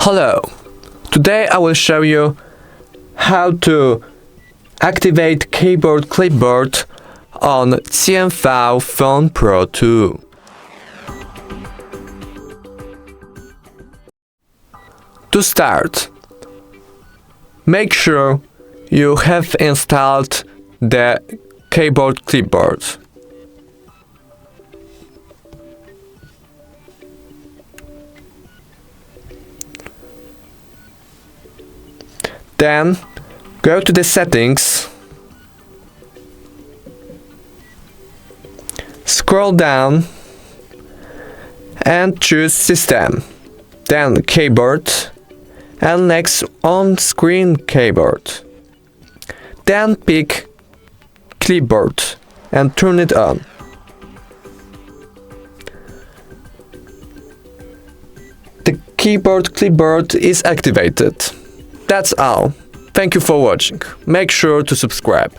Hello! Today I will show you how to activate keyboard Clipboard on CMF Phone Pro 2. To start, make sure you have installed the keyboard Clipboard. Then go to the settings, scroll down and choose System, then Keyboard and next on-screen keyboard. Then pick Clipboard and turn it on. The keyboard Clipboard is activated. That's all. Thank you for watching. Make sure to subscribe.